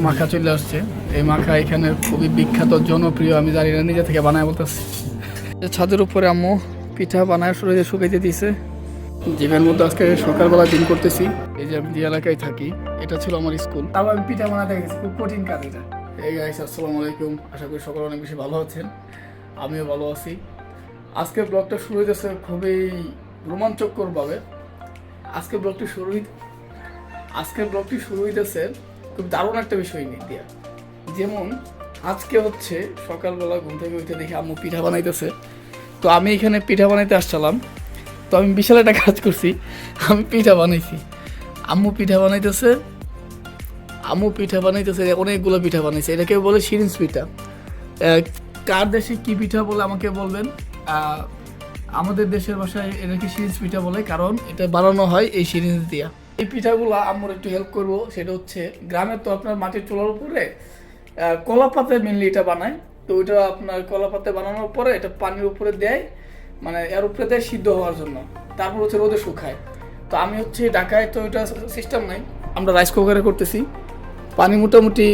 মাখা চলে আসছে। এই মাখা এখানে খুবই বিখ্যাত, জনপ্রিয়। আমি জানি না, নিজে থেকে বানায় বলতেছি। ছাদের উপরে আম্মু পিঠা বানায় শুকাইতে দিয়েছে। জিমের মধ্যে আজকে সকালবেলা জিম করতেছি। এই যে আমি যে এলাকায় থাকি, এটা ছিল আমার স্কুল। তারপর আমি পিঠা বানাতে গেছি, খুব কঠিন কাজ এটা। এই গাইস, আসসালামু আলাইকুম। আশা করি সকলে অনেক বেশি ভালো আছেন, আমিও ভালো আছি। আজকে ব্লগটা শুরু হইতেছে খুবই রোমাঞ্চকরভাবে। আজকে ব্লগটি শুরু হইতেছে খুব দারুণ একটা বিষয় নিয়ে দিয়া। যেমন আজকে হচ্ছে সকালবেলা ঘুম থেকে উঠে দেখি আম্মু পিঠা বানাইতেছে। তো আমি এখানে পিঠা বানাইতে আসছিলাম। তো আমি বিশাল একটা কাজ করছি, আমি পিঠা বানাইছি। আম্মু পিঠা বানাইতেছে, অনেকগুলো পিঠা বানাইছে। এটাকে বলে সিরিঞ্জ পিঠা। কার দেশে কী পিঠা বলে আমাকে বলবেন। আমাদের দেশের ভাষায় এটাকে সিরিঞ্জ পিঠা বলে, কারণ এটা বানানো হয় এই সিরিঞ্জ দিয়া। এই পিঠাগুলো আম্মুর একটু হেল্প করবো। সেটা হচ্ছে, গ্রামের তো আপনার মাটির চুলার উপরে কলা পাতায় মেনলি এটা বানায়। তো ওইটা আপনার কলা পাতায় বানানোর পরে এটা পানির উপরে দেয়, মানে এর উপরে দেয় সিদ্ধ হওয়ার জন্য। তারপর হচ্ছে রোদে শুকায়। তো আমি হচ্ছে ঢাকায় তো ওইটা সিস্টেম নাই, আমরা রাইস কুকারে করতেছি। পানি মোটামুটি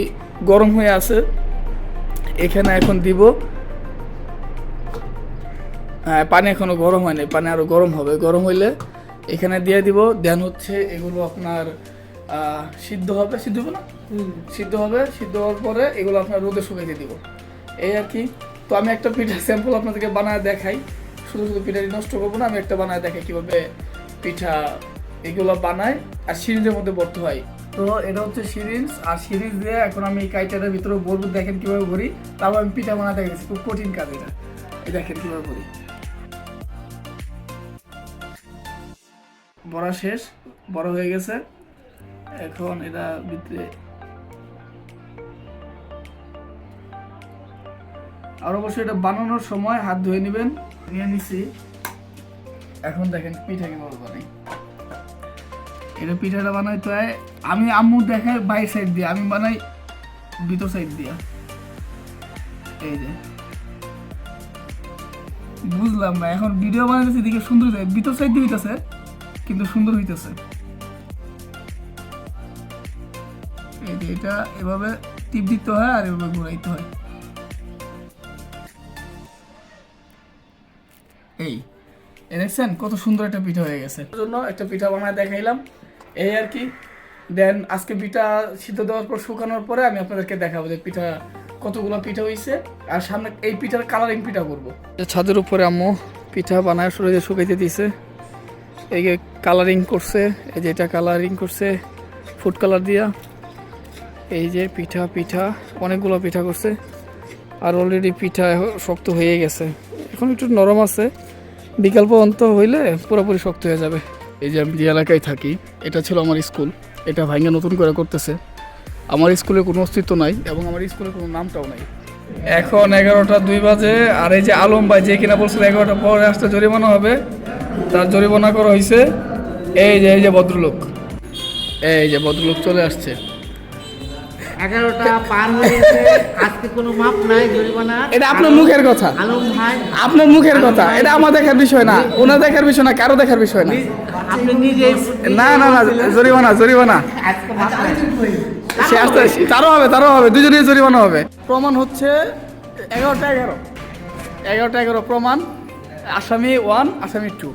গরম হয়ে আছে, এখানে এখন দিব। হ্যাঁ, পানি এখনো গরম হয় নাই, পানি আরো গরম হবে। গরম হইলে এখানে দিয়ে দিব। দেন হচ্ছে এগুলো আপনার সিদ্ধ হবে না, সিদ্ধ হওয়ার পরে এগুলো আপনার রোদে শুকাইতে দিব, এই আর কি। তো আমি একটা পিঠা স্যাম্পল আপনাদেরকে বানায় দেখাই। শুধু পিঠাটি নষ্ট করবো না, আমি একটা বানায় দেখাই কীভাবে পিঠা এগুলো বানায় আর সিরিঞ্জের মধ্যে ভরতে হয়। তো এটা হচ্ছে সিরিঞ্জ, আর সিরিঞ্জ দিয়ে এখন আমি এই কাইটাটার ভিতরে ভরবো। দেখেন কীভাবে ভরি। তারপর আমি পিঠা বানাতে গেছি, খুব কঠিন কাজ এটা। এই দেখেন কীভাবে ভরি। বড়া শেষ, বড় হয়ে গেছে। এখন এটা ভিতরে আর অবশ্যই এটা বানানোর সময় হাত ধুয়ে নেবেন। নিয়ে নিছি। এখন দেখেন পিঠা কিভাবে বানাই। এটা পিঠাটা বানাই তো আমি আম্মু দেখায় বাইরের সাইড দিয়ে, আমি বানাই ভিতর সাইড দিয়া। এই যে বুঝলাম না, এখন ভিডিও বানাইতেছি দেখে সুন্দর হয়েছে, ভিতর সাইড দিয়ে হইতেছে কিন্তু সুন্দর হইতেছে। এই যে এটা এভাবে টিপ দিতে হয় আর এভাবে ঘুরাইতে হয়। এই দেখছেন কত সুন্দর একটা পিঠা হয়ে গেছে। জন্য একটা পিঠা বানায় দেখাইলাম, এই আর কি। দেন আজকে পিঠা সিদ্ধ দেওয়ার পর শুকানোর পরে আমি আপনাদেরকে দেখাবো যে পিঠা কতগুলো পিঠা হয়েছে। আর সামনে এই পিঠার কালারিং পিঠা করবো। ছাদের উপরে আম্মু পিঠা বানায় শুকাইতে দিয়েছে। এই যে কালারিং করছে, এই যে এটা কালারিং করছে ফুড কালার দিয়া। এই যে পিঠা অনেকগুলো পিঠা করছে। আর অলরেডি পিঠা শক্ত হয়ে গেছে, এখন একটু নরম আছে। বিকাল পর্যন্ত হইলে পুরোপুরি শক্ত হয়ে যাবে। এই যে আমি যে এলাকায় থাকি, এটা ছিল আমার স্কুল। এটা ভাঙে নতুন করে করতেছে। আমার স্কুলে কোনো অস্তিত্ব নাই এবং আমার স্কুলে কোনো নামটাও নাই। এখন 11টা 2 বাজে। আর এই যে আলম ভাই যে কিনা বলছিল 11টা পরে আসতে জরিমানা হবে, তার জরিমানা করা হয়েছে। এই যে ভদ্রলোক চলে আসছে। 11টা পার হয়েছে, আজকে কোনো মাপ নাই জরিমানা। এটা আপনার মুখের কথা, আলম ভাই আপনার মুখের কথা। এটা আমার দেখার বিষয় না, ওনার দেখার বিষয় না, কারো দেখার বিষয় না। আপনি নিজেই না, জরিমানা আজকে মাপ নাই। সে আসতে তারও হবে, দুজনেই জরিমানা হবে। প্রমাণ হচ্ছে 11টা 11 প্রমাণ। আসামি 1, আসামি 2।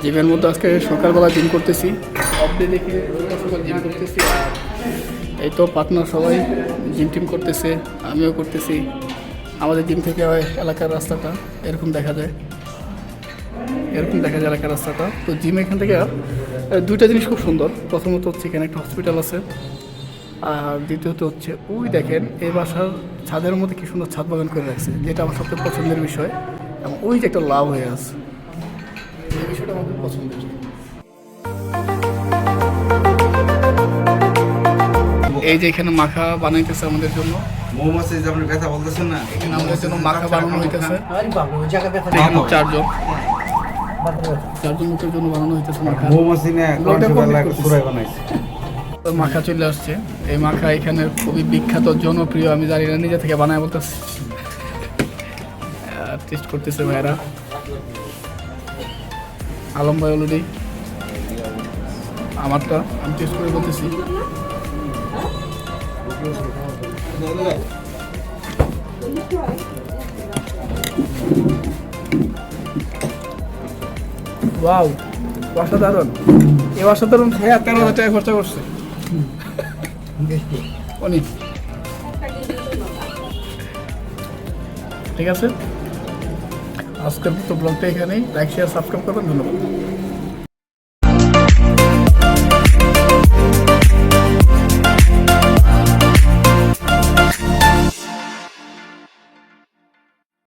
জিমের মধ্যে আজকে সকালবেলা জিম করতেছি, অবধি দেখে সকাল জিম করতেছি। আর এই তো পার্টনার সবাই জিম টিম করতেছে, আমিও করতেছি। আমাদের জিম থেকে এলাকার রাস্তাটা এরকম দেখা যায় এলাকার রাস্তাটা। তো জিম এখান থেকে দুইটা জিনিস খুব সুন্দর। প্রথমত হচ্ছে এখানে একটা হসপিটাল আছে, আর দ্বিতীয়ত হচ্ছে ওই দেখেন এই বাসার ছাদের মধ্যে কি সুন্দর ছাদ বাগান করে রাখছে, যেটা আমার সবচেয়ে পছন্দের বিষয়। এবং ওই যে একটা লাভ হয়ে আছে, এই বিষয়টা আমাদের পছন্দের। এই যে এখানে মাখা বানাইতেছে আমাদের জন্য। মৌমাছি যে আপনি ব্যথা বলতেছেন না, এখানে আমাদের জন্য মাখা বানানো হইতেছে। চারজন লোকের জন্য বানানো হইতেছে মাখা। মৌমাছি না সুরাই বানাইছে। মাখা চলে আসছে। এই মাখা এখানে খুবই বিখ্যাত, জনপ্রিয়। আমি জানি না, নিজে থেকে বানায় বলতেছি। টেস্ট করতেছে ভাইরা। আলম ভাই অলরেডি, আমারটা আমি টেস্ট করে বলতেছি। ওয়াও, অসাধারণ। এই অসাধারণ খেয়ে 13,000 টাকা খরচা করছে উনি। ঠিক আছে, আজকের মতো ব্লগটা এখানেই। লাইক শেয়ার সাবস্ক্রাইব করবেন। ধন্যবাদ।